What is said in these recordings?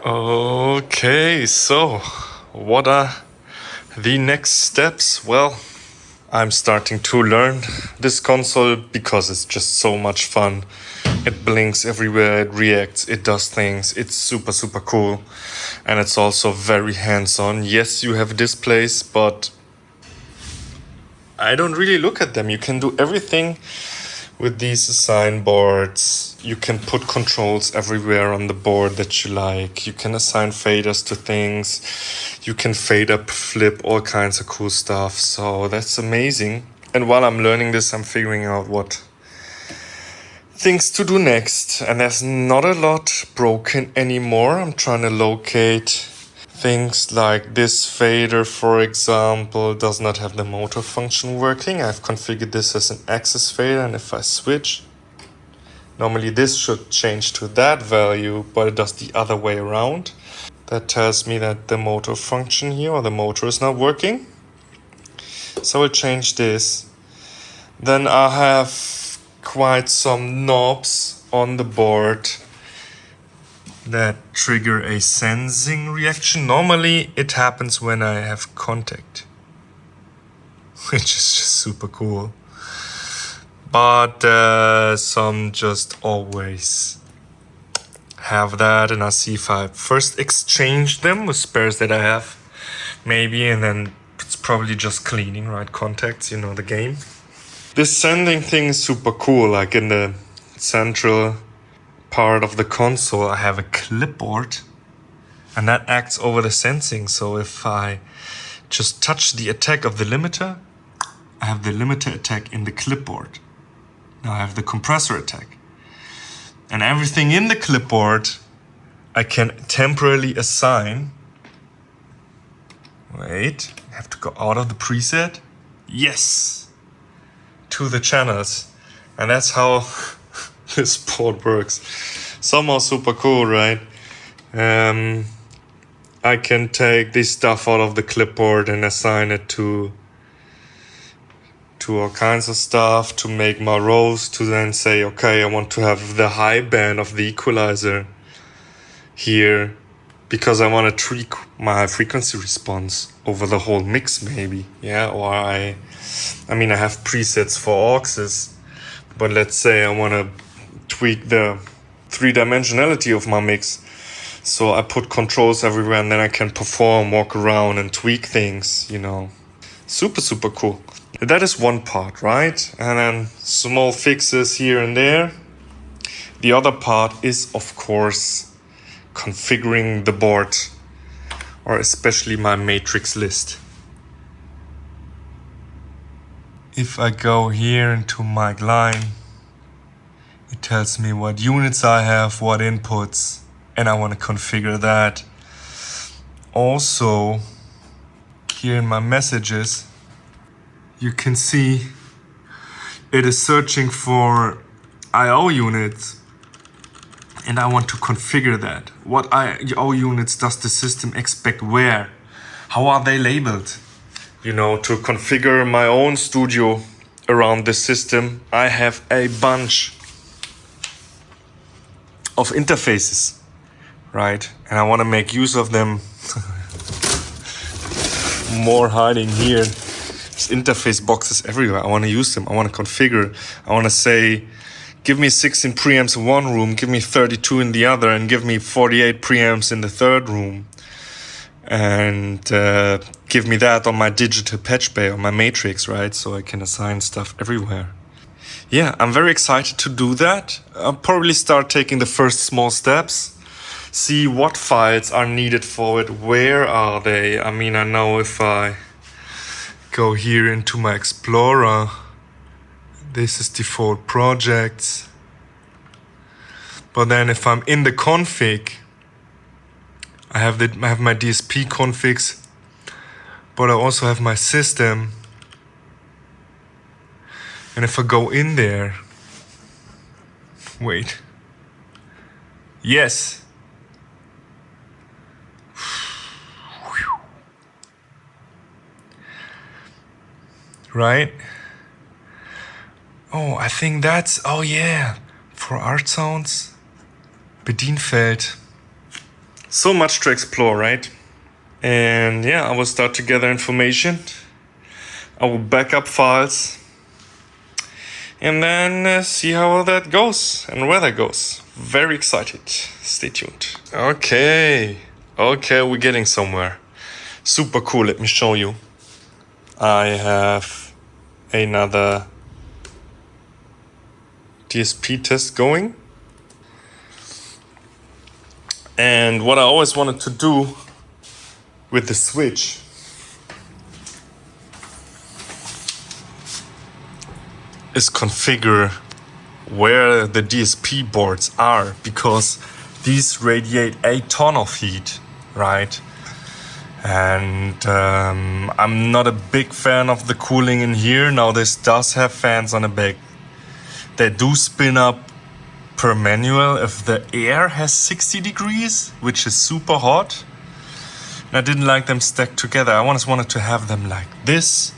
Okay, so what are the next steps? Well, I'm starting to learn this console because it's just so much fun. It blinks everywhere, it reacts, it does things. It's super, super cool. And it's also very hands-on. Yes, you have displays, but I don't really look at them. You can do everything with these assign boards. You can put controls everywhere on the board that you like. You can assign faders to things. You can fade up, flip, all kinds of cool stuff. So that's amazing. And while I'm learning this, I'm figuring out what things to do next. And there's not a lot broken anymore. I'm trying to locate things like this fader, for example, does not have the motor function working. I've configured this as an axis fader, and if I switch, normally this should change to that value, but it does the other way around. That tells me that the motor function here, or the motor, is not working. So I'll change this. Then I have quite some knobs on the board that trigger a sensing reaction. Normally it happens when I have contact, which is just super cool. But some just always have that, and I'll see if I first exchange them with spares that I have, maybe, and then it's probably just cleaning, right? Contacts, you know the game. This sending thing is super cool. Like in the central part of the console, I have a clipboard, and that acts over the sensing. So if I just touch the attack of the limiter, I have the limiter attack in the clipboard. Now I have the compressor attack. And everything in the clipboard I can temporarily assign. Wait, I have to go out of the preset. Yes! To the channels. And that's how this board works. Somehow super cool, right? I can take this stuff out of the clipboard and assign it to all kinds of stuff, to make my rows, to then say, okay, I want to have the high band of the equalizer here because I want to tweak my frequency response over the whole mix, maybe. Yeah, or I have presets for auxes, but let's say I want to tweak the three-dimensionality of my mix. So I put controls everywhere, and then I can perform, walk around and tweak things, you know. Super, super cool. That is one part, right? And then small fixes here and there. The other part is, of course, configuring the board, or especially my matrix list. If I go here into my line, it tells me what units I have, what inputs, and I want to configure that. Also, here in my messages, you can see it is searching for I/O units, and I want to configure that. What I/O units does the system expect where? How are they labeled? You know, to configure my own studio around this system, I have a bunch of interfaces, right? And I want to make use of them. More hiding here. There's interface boxes everywhere. I want to use them. I want to configure. I want to say, give me 16 preamps in one room, give me 32 in the other, and give me 48 preamps in the third room. And give me that on my digital patch bay, on my matrix, right? So I can assign stuff everywhere. Yeah, I'm very excited to do that. I'll probably start taking the first small steps, see what files are needed for it, where are they. I mean, I know if I go here into my Explorer, this is default projects. But then if I'm in the config, I have my DSP configs, but I also have my system. And if I go in there, wait, yes. Right? Oh, I think that's, oh yeah, for art sounds, Bedienfeld. So much to explore, right? And yeah, I will start to gather information. I will back up files. And then see how that goes and where that goes. Very excited. Stay tuned. Okay, we're getting somewhere. Super cool, let me show you. I have another DSP test going. And what I always wanted to do with the switch is configure where the DSP boards are, because these radiate a ton of heat, right? And I'm not a big fan of the cooling in here. Now this does have fans on the back. They do spin up per manual if the air has 60 degrees, which is super hot. And I didn't like them stacked together. I just wanted to have them like this.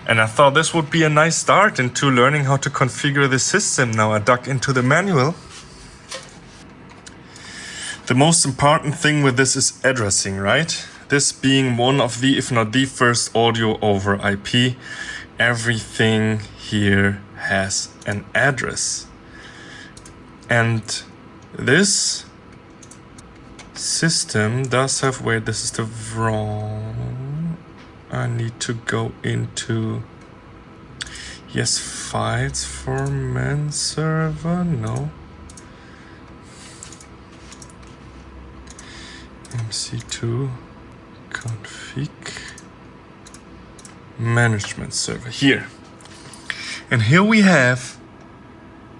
And I thought this would be a nice start into learning how to configure the system. Now I dug into the manual. The most important thing with this is addressing, right? This being one of the, if not the first audio over IP, everything here has an address. And this system does have, wait, this is the wrong. I need to go into, yes, files for man server, no. MC2 config management server, here. And here we have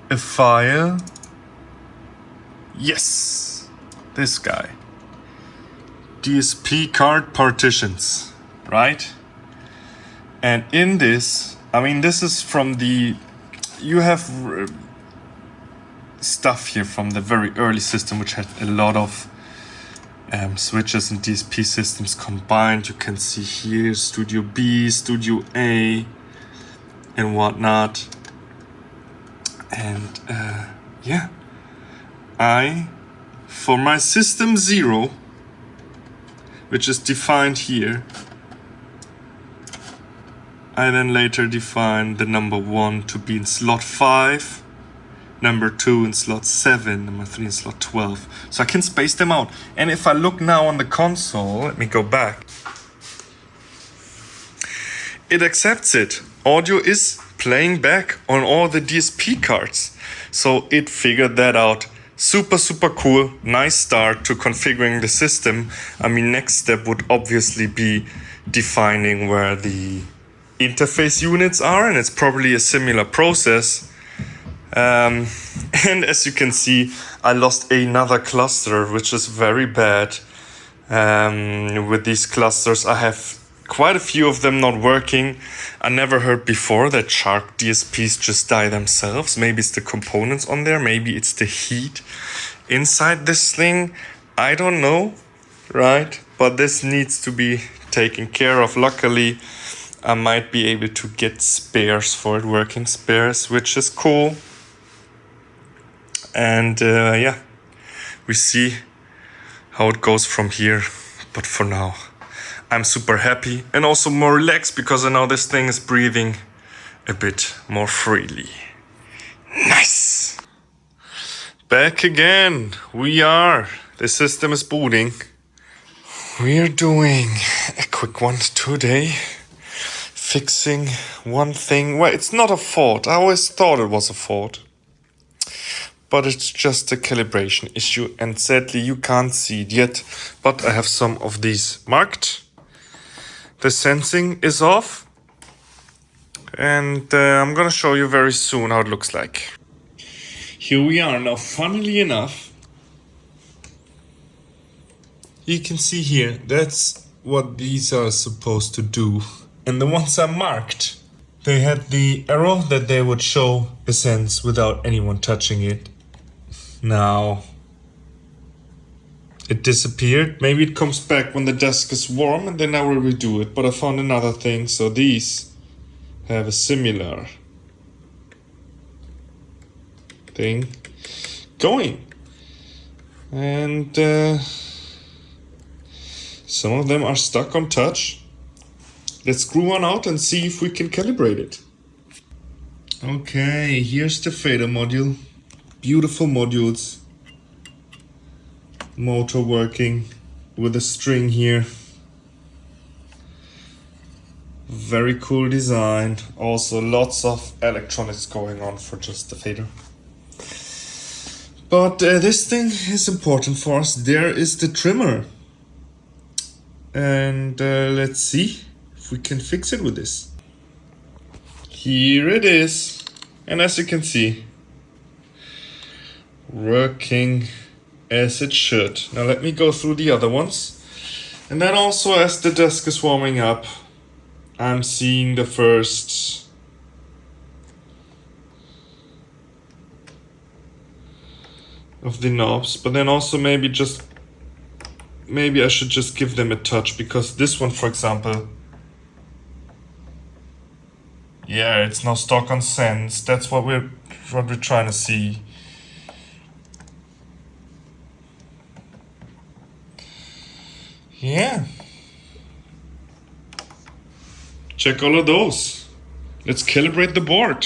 a file, yes, this guy. DSP card partitions. Right? And in this, I mean, this is from the, you have stuff here from the very early system, which had a lot of switches and DSP systems combined. You can see here Studio B, Studio A, and whatnot. And yeah, for my system 0, which is defined here, I then later define the number 1 to be in slot 5, number 2 in slot 7, number 3 in slot 12. So I can space them out. And if I look now on the console, let me go back. It accepts it. Audio is playing back on all the DSP cards. So it figured that out. Super, super cool. Nice start to configuring the system. I mean, next step would obviously be defining where the interface units are, and it's probably a similar process. And as you can see, I lost another cluster, which is very bad. With these clusters, I have quite a few of them not working. I never heard before that Shark DSPs just die themselves. Maybe it's the components on there, maybe it's the heat inside this thing. I don't know, right? But this needs to be taken care of. Luckily, I might be able to get spares for it, working spares, which is cool. And yeah, we see how it goes from here. But for now, I'm super happy and also more relaxed because I know this thing is breathing a bit more freely. Nice! Back again. The system is booting. We are doing a quick one today. Fixing one thing. Well, it's not a fault. I always thought it was a fault. But it's just a calibration issue. And sadly, you can't see it yet. But I have some of these marked. The sensing is off. And I'm gonna show you very soon how it looks like. Here we are. Now, funnily enough, you can see here, that's what these are supposed to do. And the ones are marked, they had the arrow that they would show the sense without anyone touching it. Now, it disappeared. Maybe it comes back when the desk is warm and then I will redo it. But I found another thing. So these have a similar thing going. And Some of them are stuck on touch. Let's screw one out and see if we can calibrate it. Okay, here's the fader module. Beautiful modules. Motor working with a string here. Very cool design. Also lots of electronics going on for just the fader. But this thing is important for us. There is the trimmer. And let's see if we can fix it with this. Here it is. And as you can see, working as it should. Now let me go through the other ones. And then also as the desk is warming up, I'm seeing the first of the knobs, but then also maybe I should just give them a touch, because this one, for example, yeah, it's now stock on sense. That's what we're trying to see. Yeah. Check all of those. Let's calibrate the board.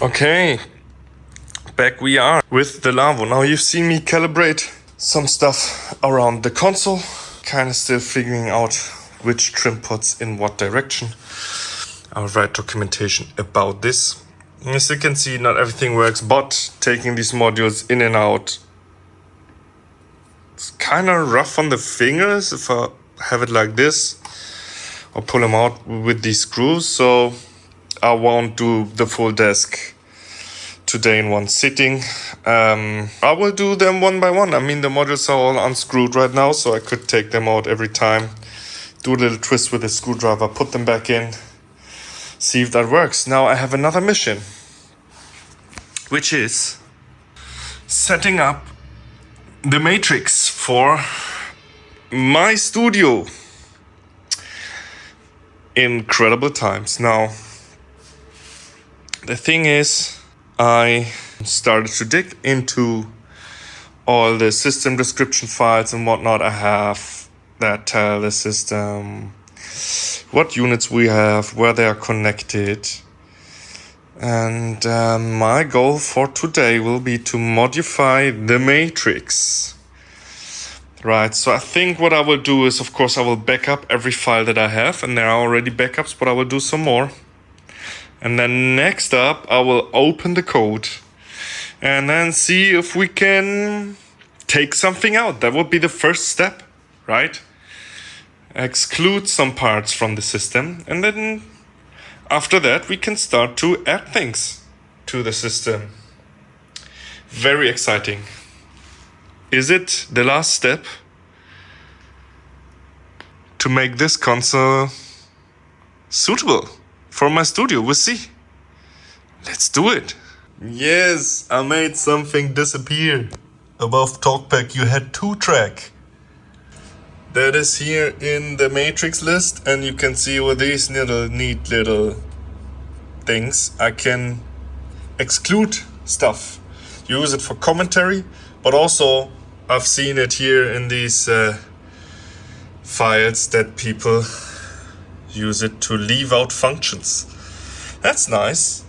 Okay, back we are with the Lawo. Now you've seen me calibrate some stuff around the console, kind of still figuring out which trim puts in what direction. I'll write documentation about this. As you can see, not everything works, but taking these modules in and out, it's kind of rough on the fingers if I have it like this, or pull them out with these screws. So I won't do the full desk today in one sitting. I will do them one by one. I mean, the modules are all unscrewed right now, so I could take them out every time, do a little twist with a screwdriver, put them back in, see if that works. Now I have another mission, which is setting up the matrix for my studio. Incredible times. Now, the thing is, I started to dig into all the system description files and whatnot I have that tell the system what units we have, where they are connected. And my goal for today will be to modify the matrix. Right, so I think what I will do is, of course, I will back up every file that I have, and there are already backups, but I will do some more. And then next up, I will open the code and then see if we can take something out. That would be the first step, right? Exclude some parts from the system, and then after that, we can start to add things to the system. Very exciting. Is it the last step to make this console suitable for my studio? We'll see. Let's do it. Yes, I made something disappear. Above TalkBack you had 2-track. that is here in the matrix list, and you can see with these neat little things I can exclude stuff, use it for commentary, but also I've seen it here in these files that people use it to leave out functions. That's nice.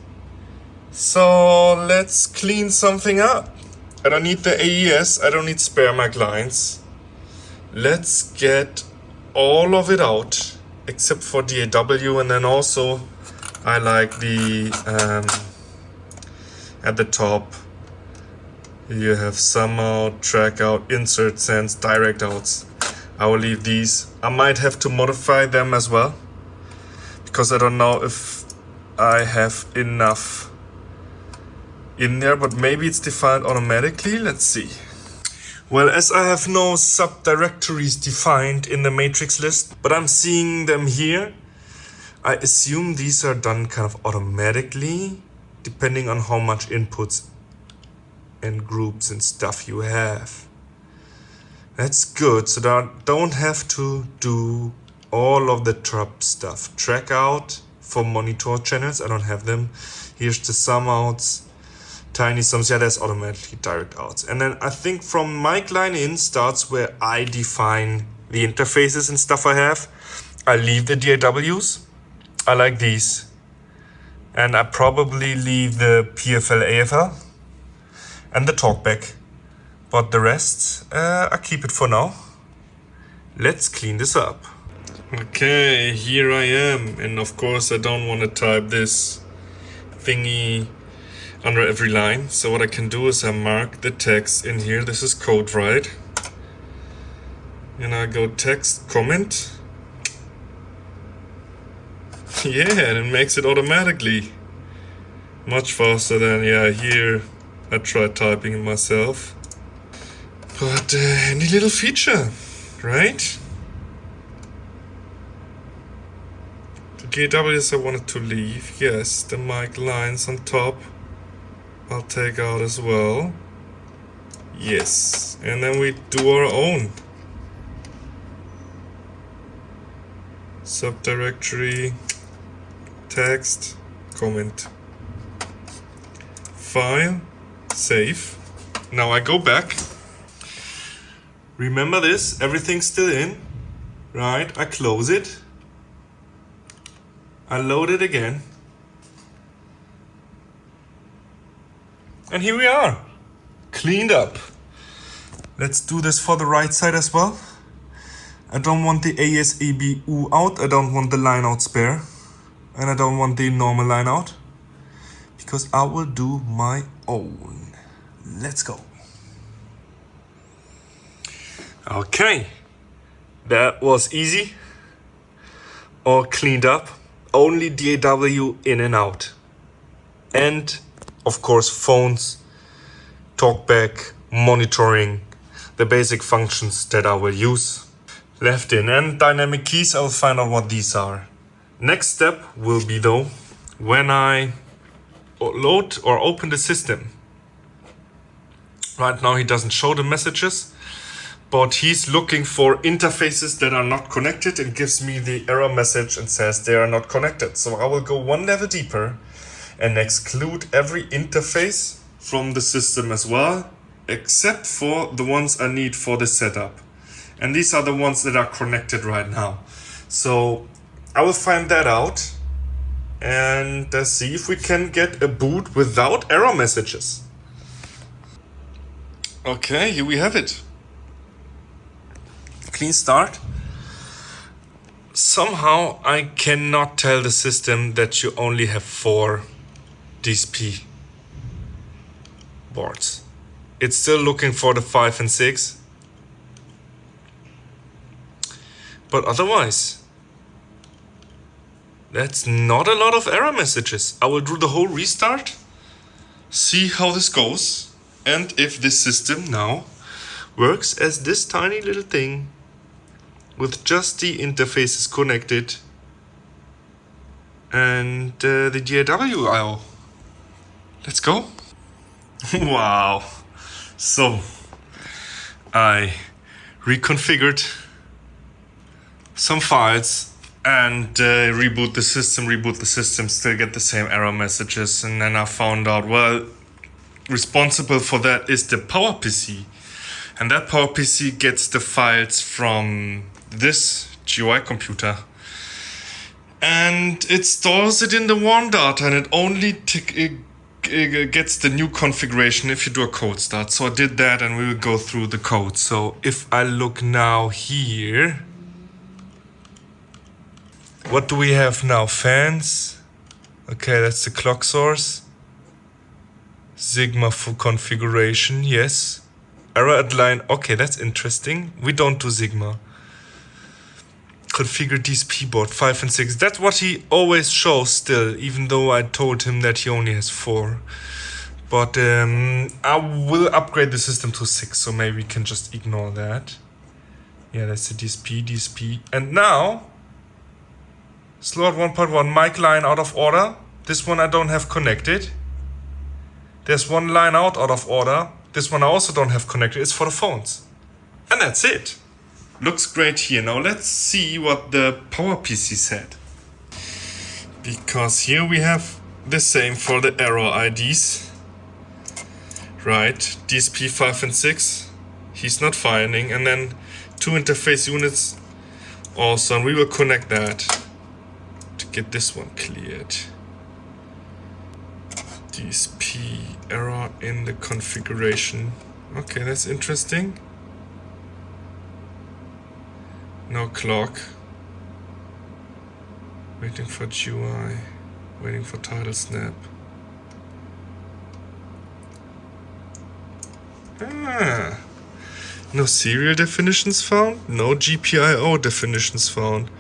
So let's clean something up. I don't need the AES, I don't need spare mic lines. Let's get all of it out except for DAW, and then also I like the at the top you have sum out, track out, insert, sense, direct outs. I will leave these. I might have to modify them as well because I don't know if I have enough in there, but maybe it's defined automatically. Let's see. Well, as I have no subdirectories defined in the matrix list, but I'm seeing them here, I assume these are done kind of automatically, depending on how much inputs and groups and stuff you have. That's good, so that I don't have to do all of the trap stuff. Track out for monitor channels, I don't have them. Here's the sum outs. Tiny sums, yeah, that's automatically direct outs. And then I think from mic line in starts where I define the interfaces and stuff I have. I leave the DAWs. I like these. And I probably leave the PFL, AFL and the talkback. But the rest, I keep it for now. Let's clean this up. Okay, here I am. And of course I don't want to type this thingy under every line. So what I can do is I mark the text in here. This is code, right? And I go text, comment. Yeah, and it makes it automatically. Much faster than, yeah, here I tried typing it myself. But any little feature, right? The DAWs I wanted to leave. Yes, the mic lines on top I'll take out as well. Yes, and then we do our own subdirectory, text, comment, file, save. Now I go back. Remember this, everything's still in, right? I close it. I load it again. And here we are, cleaned up. Let's do this for the right side as well. I don't want the ASABU out, I don't want the line out spare, and I don't want the normal line out, because I will do my own. Let's go. Okay, that was easy, all cleaned up, only DAW in and out. And of course, phones, talkback, monitoring, the basic functions that I will use. Left in, and dynamic keys, I will find out what these are. Next step will be though, when I load or open the system. Right now he doesn't show the messages, but he's looking for interfaces that are not connected and gives me the error message and says they are not connected. So I will go one level deeper and exclude every interface from the system as well, except for the ones I need for the setup. And these are the ones that are connected right now. So I will find that out and see if we can get a boot without error messages. Okay, here we have it. Clean start. Somehow I cannot tell the system that you only have 4 DSP boards. It's still looking for the 5 and 6. But otherwise, that's not a lot of error messages. I will do the whole restart, see how this goes, and if this system now works as this tiny little thing with just the interfaces connected and the DAW I/O. Let's go. Wow. So I reconfigured some files and reboot the system, still get the same error messages. And then I found out, well, responsible for that is the PowerPC. And that PowerPC gets the files from this GUI computer. And it stores it in the warm data, and it only gets the new configuration if you do a cold start. So I did that, and we will go through the code. So if I look now here, what do we have now? Fans. Okay, that's the clock source. Sigma for configuration, yes. Error at line, okay, that's interesting. We don't do Sigma. Configure DSP board 5 and 6. That's what he always shows still, even though I told him that he only has 4. But I will upgrade the system to 6, so maybe we can just ignore that. Yeah, that's the DSP. And now, slot 1.1, mic line out of order. This one I don't have connected. There's one line out of order. This one I also don't have connected. It's for the phones. And that's it. Looks great here. Now let's see what the PowerPC said. Because here we have the same for the error IDs. Right, DSP 5 and 6. He's not finding. And then 2 interface units also. And we will connect that to get this one cleared. DSP error in the configuration. Okay, that's interesting. No clock. Waiting for GUI. Waiting for title snap. No serial definitions found. No GPIO definitions found.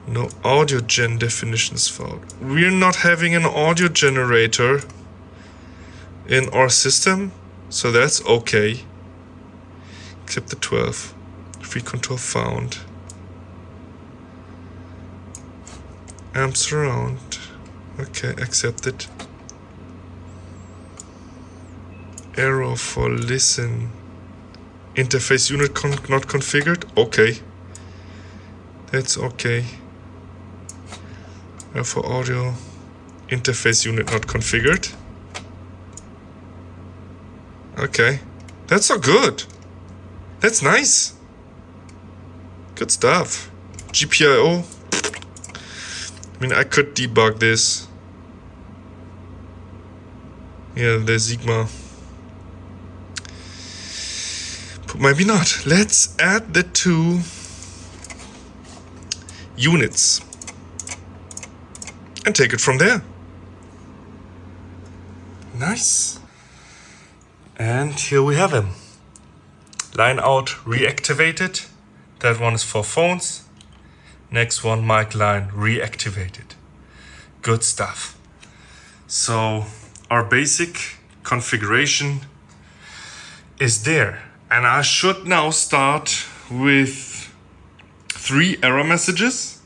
No audio gen definitions found. We're not having an audio generator in our system, so that's okay. Except the 12. Free control found. Amp surround. Okay, accepted. Arrow for listen. Interface unit not configured. Okay. That's okay. For audio, interface unit not configured. Okay, that's so good. That's nice. Good stuff. GPIO. I mean, I could debug this. Yeah, the Sigma. But maybe not. Let's add the 2 units. And take it from there. Nice. And here we have him. Line out reactivated. That one is for phones. Next one, mic line reactivated. Good stuff. So our basic configuration is there. And I should now start with 3 error messages.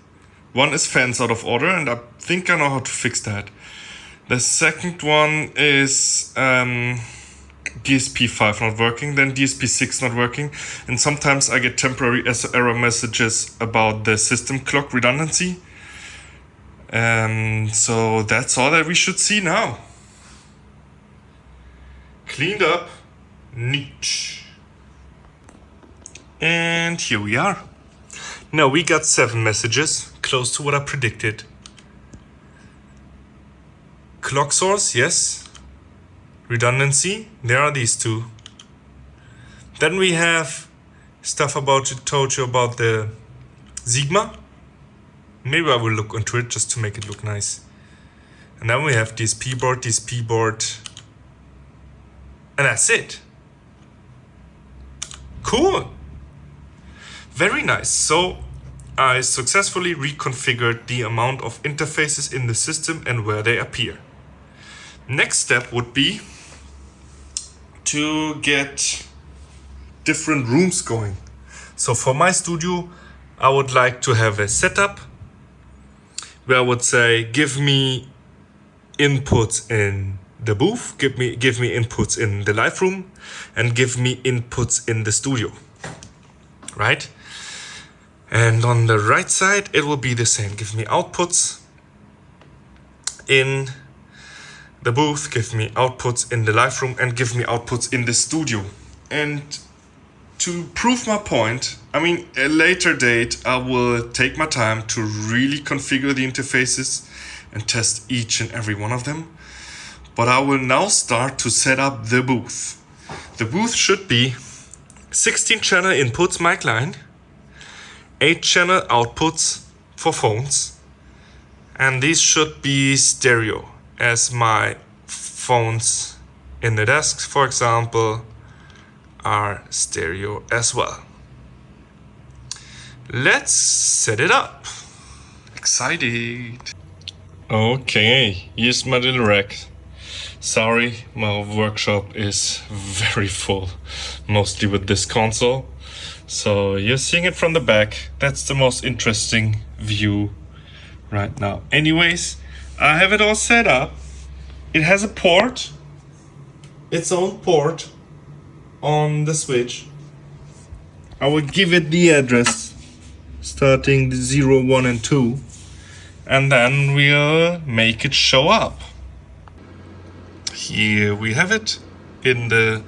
One is fans out of order, and I think I know how to fix that. The second one is DSP 5 not working, then DSP 6 not working. And sometimes I get temporary error messages about the system clock redundancy. So that's all that we should see now. Cleaned up, neat. And here we are. Now we got 7 messages, close to what I predicted. Clock source, yes. Redundancy, there are these 2. Then we have stuff told you about the Sigma. Maybe I will look into it just to make it look nice. And then we have DSP board. And that's it. Cool. Very nice. So I successfully reconfigured the amount of interfaces in the system and where they appear. Next step would be to get different rooms going. So for my studio, I would like to have a setup where I would say, give me inputs in the booth, give me inputs in the live room, and give me inputs in the studio, right? And on the right side, it will be the same. Give me outputs in the booth, give me outputs in the live room, and give me outputs in the studio. And to prove my point, I mean, at a later date, I will take my time to really configure the interfaces and test each and every one of them. But I will now start to set up the booth. The booth should be 16 channel inputs mic line, 8 channel outputs for phones, and these should be stereo, as my phones in the desks, for example, are stereo as well. Let's set it up. Excited. Okay, here's my little rack. Sorry, my workshop is very full, mostly with this console. So you're seeing it from the back. That's the most interesting view right now. Anyways, I have it all set up. It has a port, its own port on the switch. I will give it the address starting the 0, 1 and 2, and then we'll make it show up. Here we have it in the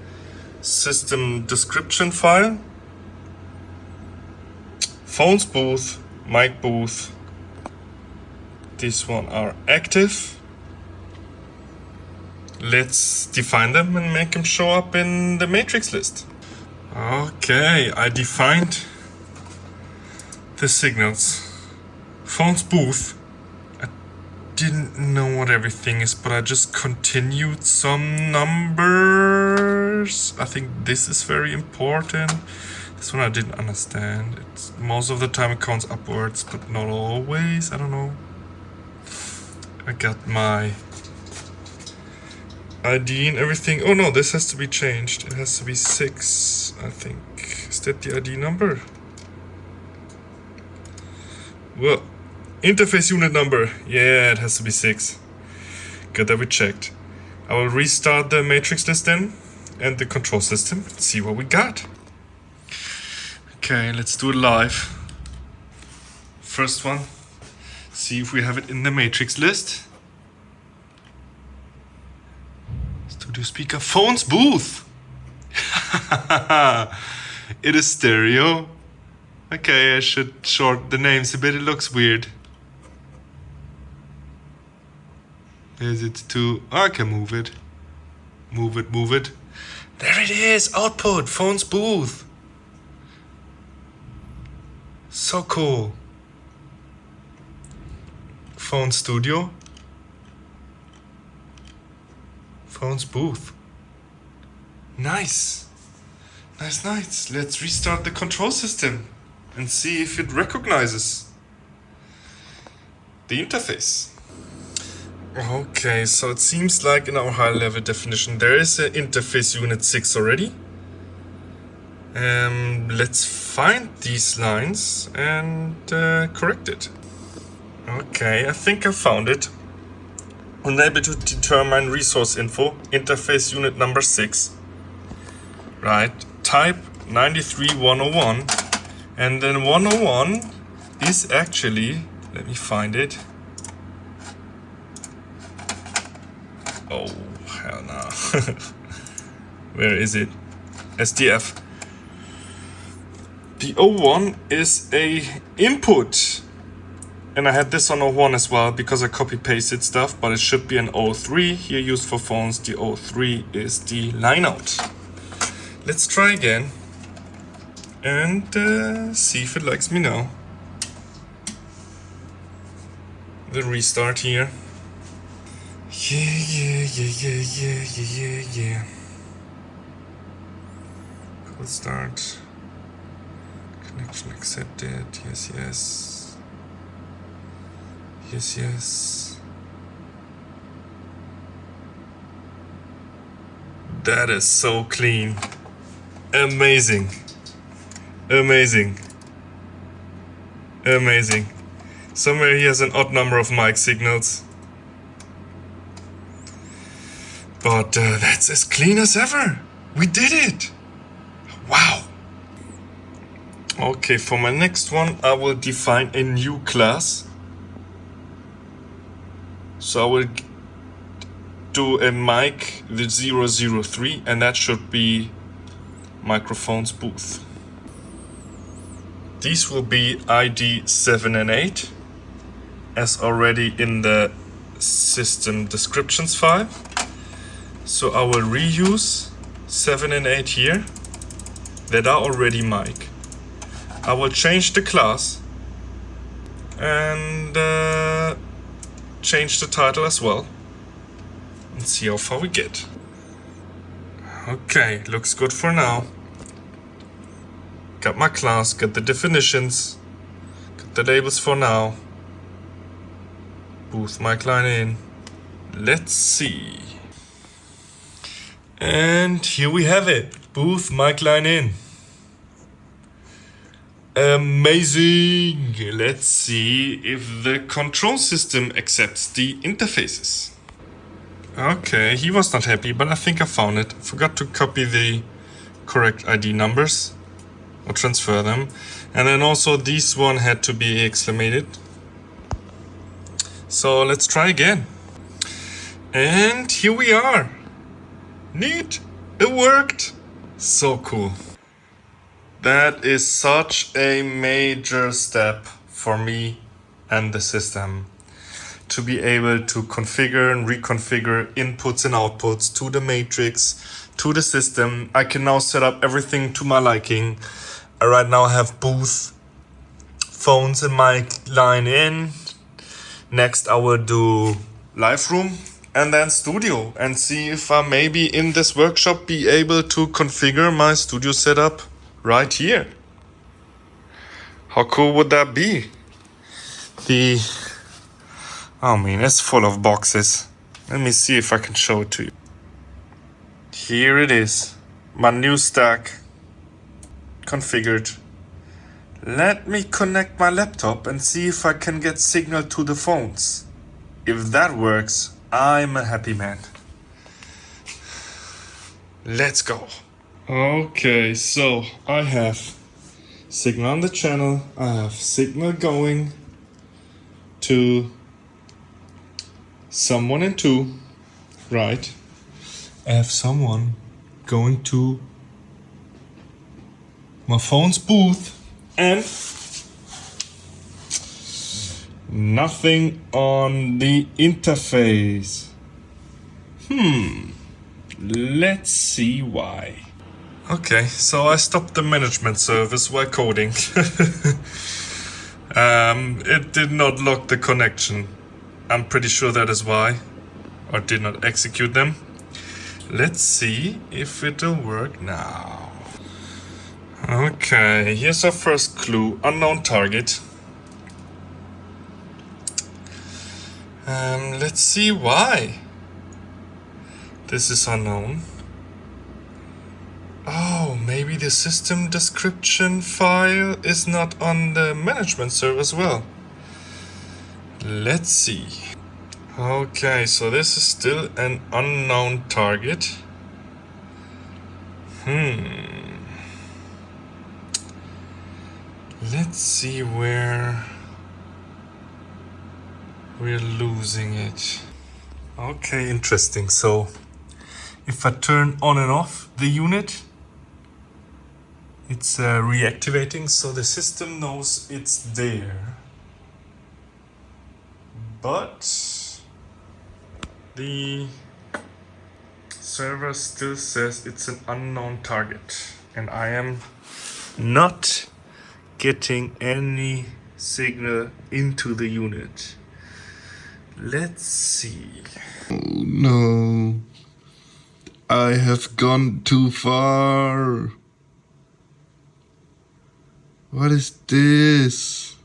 system description file. Phones booth, mic booth, these one are active. Let's define them and make them show up in the matrix list. Okay, I defined the signals. Phones booth. I didn't know what everything is, but I just continued some numbers. I think this is very important. This one I didn't understand. It's most of the time it counts upwards, but not always. I don't know. I got my ID and everything. Oh no, this has to be changed. It has to be 6, I think. Is that the ID number? Well, interface unit number. Yeah, it has to be 6. Good that we checked. I will restart the matrix list then and the control system. Let's see what we got. Okay, let's do it live. First one. See if we have it in the matrix list. Studio speaker, phones booth. It is stereo. Okay, I should short the names a bit. It looks weird. Is it too? I can move it. Move it, move it. There it is. Output, phones booth. So cool. Phone studio. Phones booth. Nice. Nice, nice. Let's restart the control system and see if it recognizes the interface. Okay, so it seems like in our high level definition there is an interface unit 6 already. Let's find these lines and correct it. Okay, I think I found it. Unable to determine resource info, interface unit number 6. Right, type 93101, and then 101 is actually, let me find it. Oh, hell no. Where is it? SDF. The 01 is a input. And I had this on 01 as well because I copy pasted stuff, but it should be an 03 here used for phones. The 03 is the line out. Let's try again and see if it likes me now. The restart here. Yeah. Cool start. Connection accepted. Yes. That is so clean. Amazing. Somewhere he has an odd number of mic signals. But that's as clean as ever. We did it. Wow. Okay, for my next one, I will define a new class. So I will do a mic, the 003, and that should be microphones booth. These will be ID 7 and 8, as already in the system descriptions file. So I will reuse 7 and 8 here that are already mic. I will change the class and change the title as well and see how far we get. Okay, looks good for now. Got my class, got the definitions, got the labels for now. Booth mic line in. Let's see. And here we have it. Booth mic line in. Amazing! Let's see if the control system accepts the interfaces. Okay, he was not happy, but I think I found it. Forgot to copy the correct ID numbers or transfer them. And then also this one had to be exclamated. So let's try again. And here we are. Neat! It worked! So cool. That is such a major step for me and the system to be able to configure and reconfigure inputs and outputs to the matrix, to the system. I can now set up everything to my liking. I right now have booth, phones and mic line in. Next I will do live room and then studio and see if I maybe in this workshop be able to configure my studio setup right here. How cool would that be? Oh man, it's full of boxes. Let me see if I can show it to you. Here it is, my new stack configured. Let me connect my laptop and see if I can get signal to the phones. If that works, I'm a happy man. Let's go. Okay, so I have signal on the channel, I have signal going to someone and 2, right? I have someone going to my phone's booth and nothing on the interface. Let's see why. Okay, so I stopped the management service while coding. It did not lock the connection. I'm pretty sure that is why. Or did not execute them. Let's see if it'll work now. Okay, here's our first clue. Unknown target. Let's see why this is unknown. Oh, maybe the system description file is not on the management server as well. Let's see. Okay, so this is still an unknown target. Let's see where we're losing it. Okay, interesting. So if I turn on and off the unit, it's reactivating, so the system knows it's there. But the server still says it's an unknown target. And I am not getting any signal into the unit. Let's see. Oh no. I have gone too far. What is this?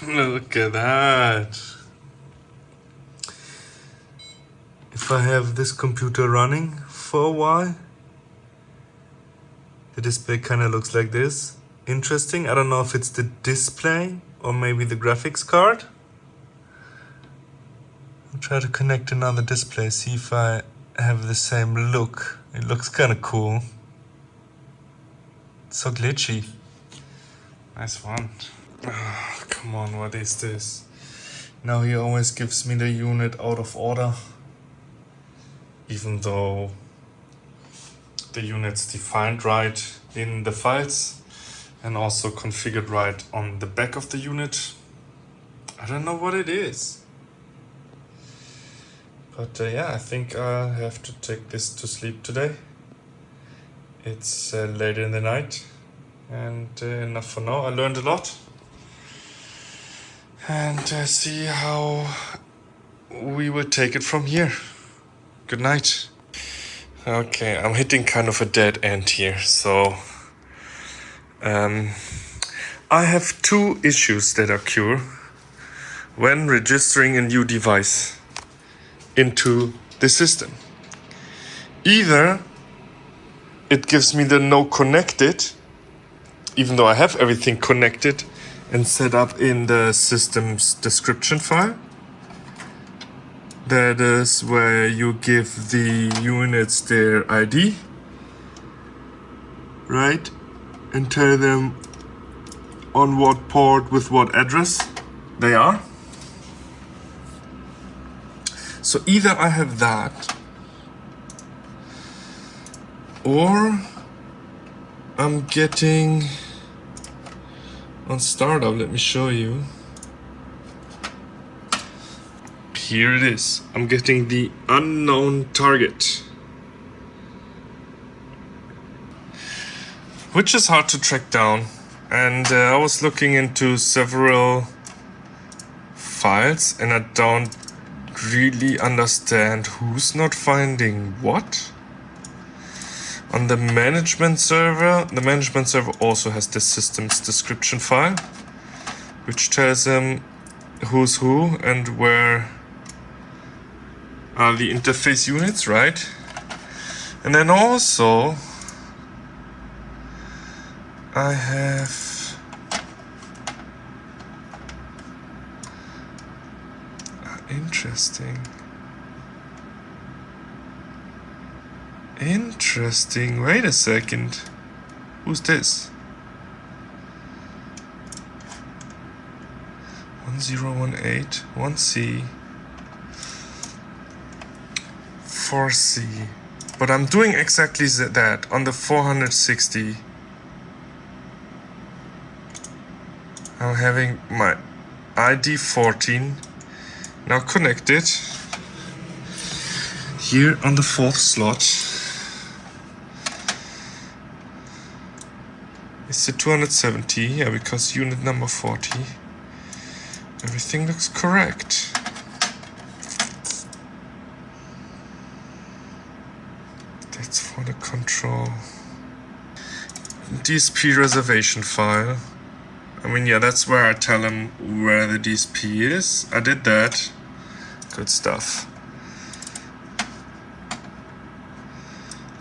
Look at that. If I have this computer running for a while, the display kind of looks like this. Interesting. I don't know if it's the display or maybe the graphics card. I'll try to connect another display, see if I have the same look. It looks kind of cool. So glitchy. Nice one. Ah, come on, what is this? Now he always gives me the unit out of order. Even though the unit's defined right in the files and also configured right on the back of the unit. I don't know what it is. But yeah, I think I'll have to take this to sleep today. It's late in the night. And enough for now. I learned a lot. And see how we will take it from here. Good night. Okay, I'm hitting kind of a dead end here. So I have two issues that occur when registering a new device into the system. Either it gives me the no connected, even though I have everything connected and set up in the system's description file. That is where you give the units their ID, right? And tell them on what port with what address they are. So either I have that, or I'm getting on startup, let me show you. Here it is. I'm getting the unknown target, which is hard to track down. And I was looking into several files and I don't really understand who's not finding what. On the management server also has the system's description file, which tells them who's who and where are the interface units, right? And then also I have interesting. Wait a second. Who's this? 1018 1C 4C. But I'm doing exactly that on the 460. I'm having my ID 14 now connected here on the fourth slot. It's the 270, yeah, because unit number 40. Everything looks correct. That's for the control. DSP reservation file. I mean, yeah, that's where I tell them where the DSP is. I did that. Good stuff.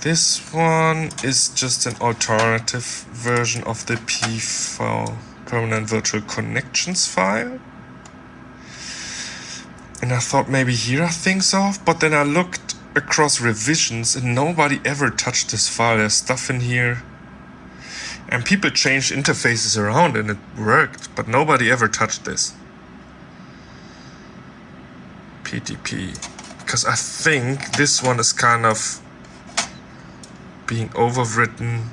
This one is just an alternative version of the P file, permanent virtual connections file. And I thought maybe here are things off, but then I looked across revisions and nobody ever touched this file. There's stuff in here. And people changed interfaces around and it worked, but nobody ever touched this. PTP. Because I think this one is kind of being overwritten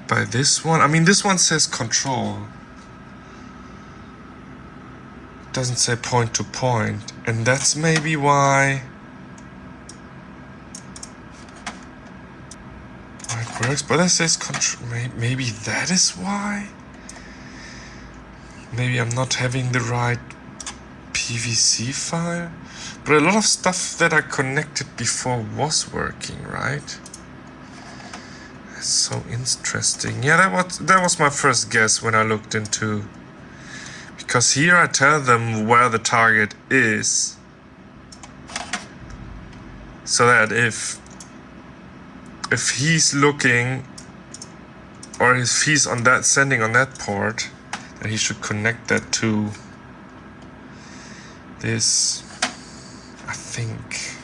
by this one. I mean, this one says control. It doesn't say point to point. And that's maybe why it works. But it says control. Maybe that is why. Maybe I'm not having the right PVC file. But a lot of stuff that I connected before was working, right? So interesting. Yeah, that was my first guess when I looked into, because here I tell them where the target is, so that if he's looking or if he's on that sending on that port, then he should connect that to this. I think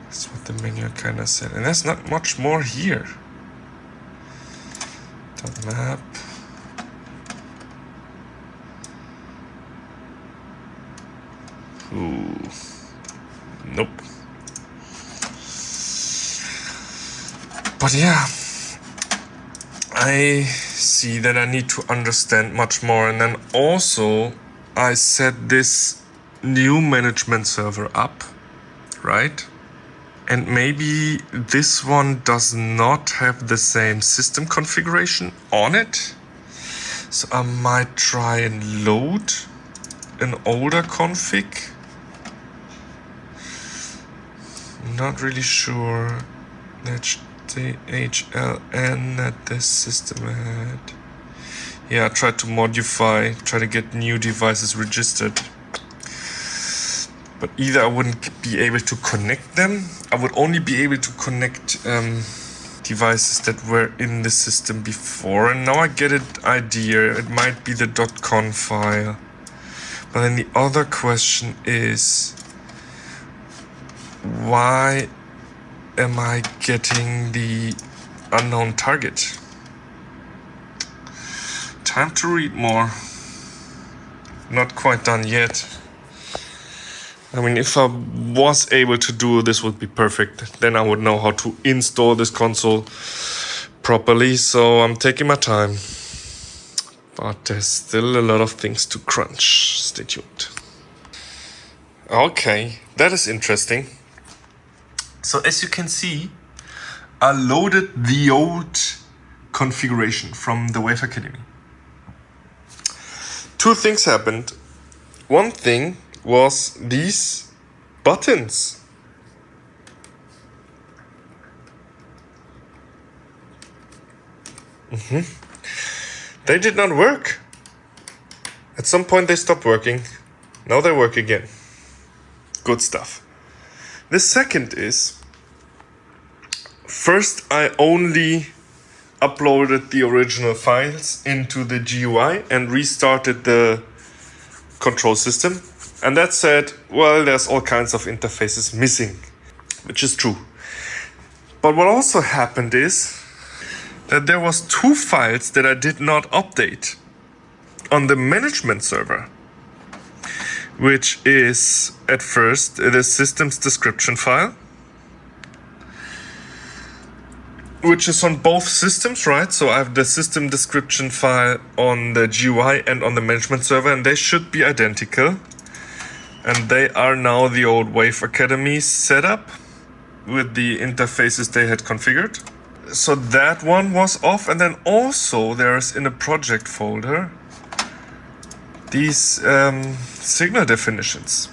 that's what the menu kind of said, and there's not much more here. Map. Ooh. Nope. But yeah, I see that I need to understand much more, and then also I set this new management server up, right? And maybe this one does not have the same system configuration on it. So I might try and load an older config. Not really sure. That's the HLN that this system had. Yeah, I tried to modify, try to get new devices registered. But either I wouldn't be able to connect them. I would only be able to connect devices that were in the system before. And now I get an idea. It might be the .conf file. But then the other question is, why am I getting the unknown target? Time to read more. Not quite done yet. I mean, if I was able to do this, would be perfect. Then I would know how to install this console properly. So I'm taking my time. But there's still a lot of things to crunch. Stay tuned. Okay, that is interesting. So as you can see, I loaded the old configuration from the Wave Academy. Two things happened. One thing was these buttons. They did not work. At some point they stopped working. Now they work again. Good stuff. The second is, first I only uploaded the original files into the GUI and restarted the control system. And that said, well, there's all kinds of interfaces missing, which is true. But what also happened is that there was two files that I did not update on the management server, which is at first the system's description file, which is on both systems, right? So I have the system description file on the GUI and on the management server, and they should be identical. And they are now the old Wave Academy setup with the interfaces they had configured. So that one was off. And then also there's in a project folder these signal definitions.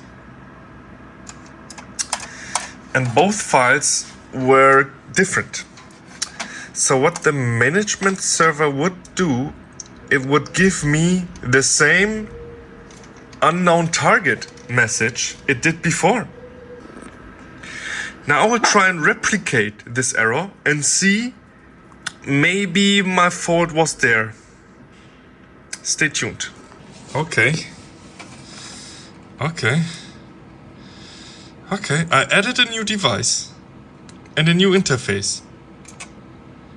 And both files were different. So what the management server would do, it would give me the same unknown target message it did before. Now I will try and replicate this error and see, maybe my fault was there. Stay tuned. Okay, I added a new device and a new interface.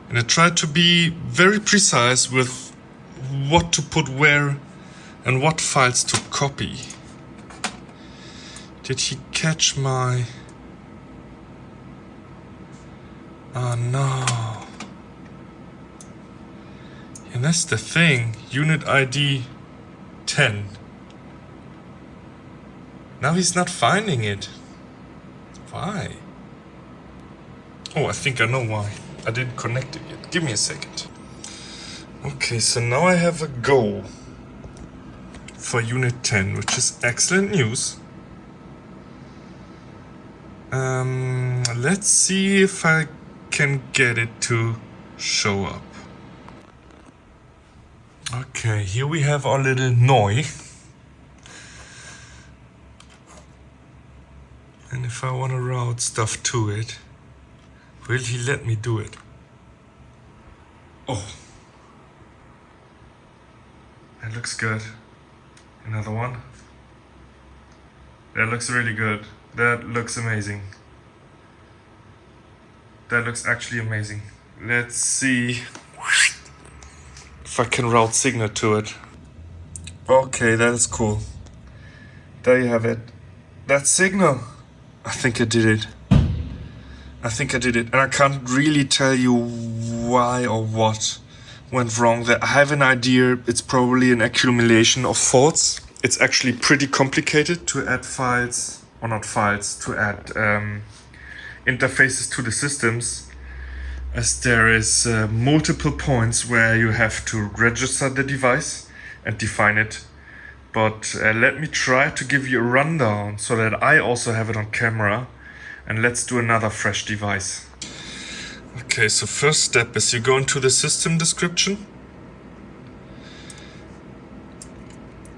And I tried to be very precise with what to put where and what files to copy. Did he catch my... Oh no. And that's the thing. Unit ID 10. Now he's not finding it. Why? Oh, I think I know why. I didn't connect it yet. Give me a second. Okay, so now I have a go for Unit 10, which is excellent news. Let's see if I can get it to show up. Okay, here we have our little Noi. And if I want to route stuff to it, will he let me do it? Oh. That looks good. Another one. That looks really good. That looks amazing. That looks actually amazing. Let's see. if I can route signal to it. Okay, that is cool. There you have it. That signal. I think I did it. And I can't really tell you why or what went wrong there. I have an idea. It's probably an accumulation of faults. It's actually pretty complicated to add files, or not files, to add interfaces to the systems, as there is multiple points where you have to register the device and define it. But let me try to give you a rundown so that I also have it on camera, and let's do another fresh device. Okay, so first step is you go into the system description,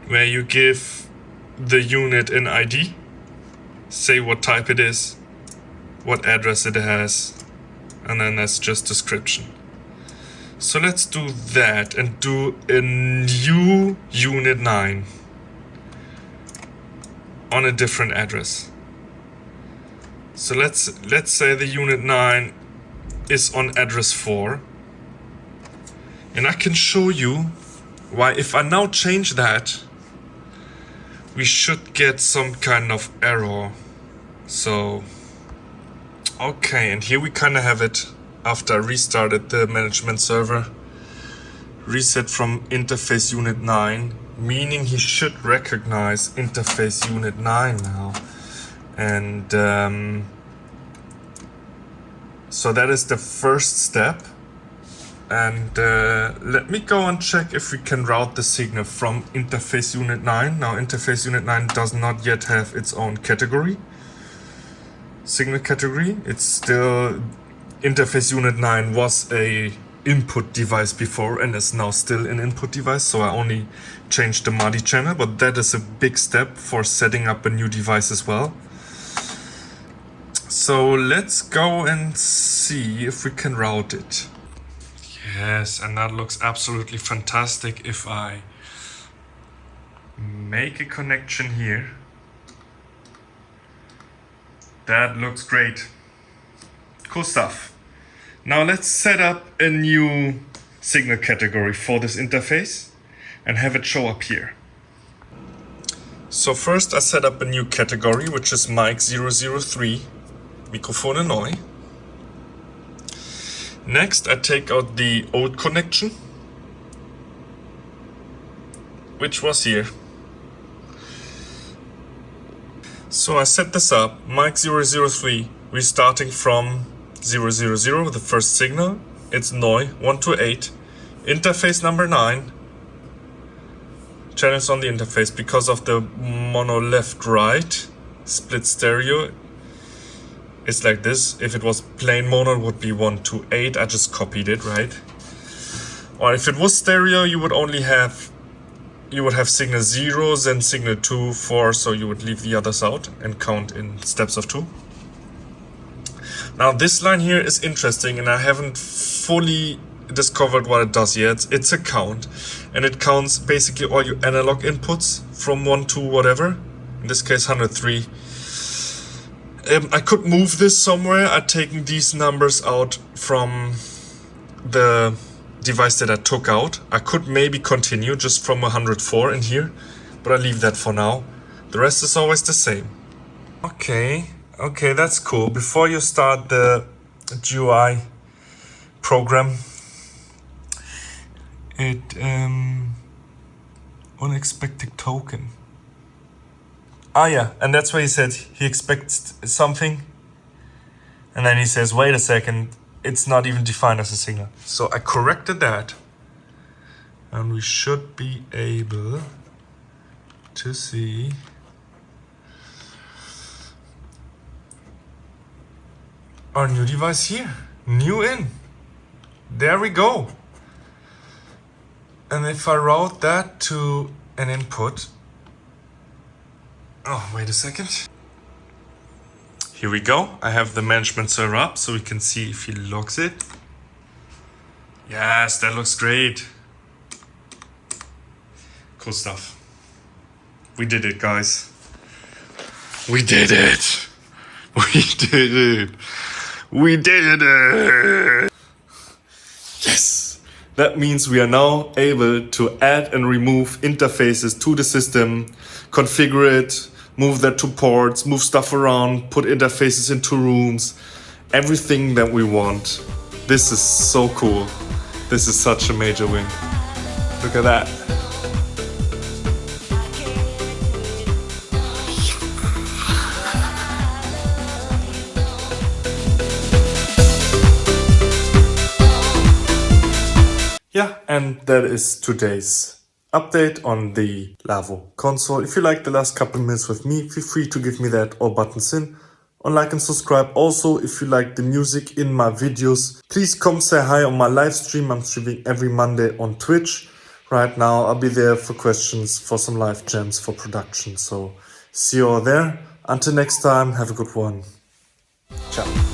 where you give the unit an ID, say what type it is, what address it has, and then that's just description. So let's do that and do a new unit 9 on a different address. So let's say the unit 9 is on address 4, and I can show you why if I now change that, we should get some kind of error. So okay, and here we kind of have it after I restarted the management server. Reset from interface unit 9, meaning he should recognize interface unit 9 now. And so that is the first step. And let me go and check if we can route the signal from interface unit 9. Now interface unit 9 does not yet have its own category, signal category. It's still, interface unit 9 was a input device before and is now still an input device. So I only changed the MADI channel, but that is a big step for setting up a new device as well. So let's go and see if we can route it. Yes, and that looks absolutely fantastic. If I make a connection here, that looks great. Cool stuff. Now let's set up a new signal category for this interface and have it show up here. So first I set up a new category, which is mic 003, Mikrofone neu. Next, I take out the old connection, which was here. So I set this up, mic 003, restarting from 000, the first signal. It's neu 128, interface number 9. Channels on the interface, because of the mono left-right split stereo. It's like this. If it was plain mono, it would be 128. I just copied it, right? Or if it was stereo, you would have signal 0, then signal 2, 4, so you would leave the others out and count in steps of 2. Now this line here is interesting, and I haven't fully discovered what it does yet. It's a count, and it counts basically all your analog inputs from 1 to whatever. In this case 103. I could move this somewhere. I've taken these numbers out from the device that I took out. I could maybe continue just from 104 in here, but I leave that for now. The rest is always the same. Okay, that's cool. Before you start the GUI program, unexpected token. Ah yeah, and that's why he said he expects something, and then he says, wait a second, it's not even defined as a signal. So I corrected that, and we should be able to see our new device here, new in. There we go. And if I route that to an input, oh, wait a second. Here we go. I have the management server up so we can see if he logs it. Yes, that looks great. Cool stuff. We did it, guys. We did it. We did it. We did it. Yes. That means we are now able to add and remove interfaces to the system, configure it, move that to ports, move stuff around, put interfaces into rooms, everything that we want. This is so cool. This is such a major win. Look at that. Yeah, and that is today's update on the Lawo console. If you liked the last couple minutes with me, feel free to give me that all buttons in. On like and subscribe. Also, if you like the music in my videos, please come say hi on my live stream. I'm streaming every Monday on Twitch. Right now, I'll be there for questions, for some live jams, for production. So see you all there. Until next time, have a good one. Ciao.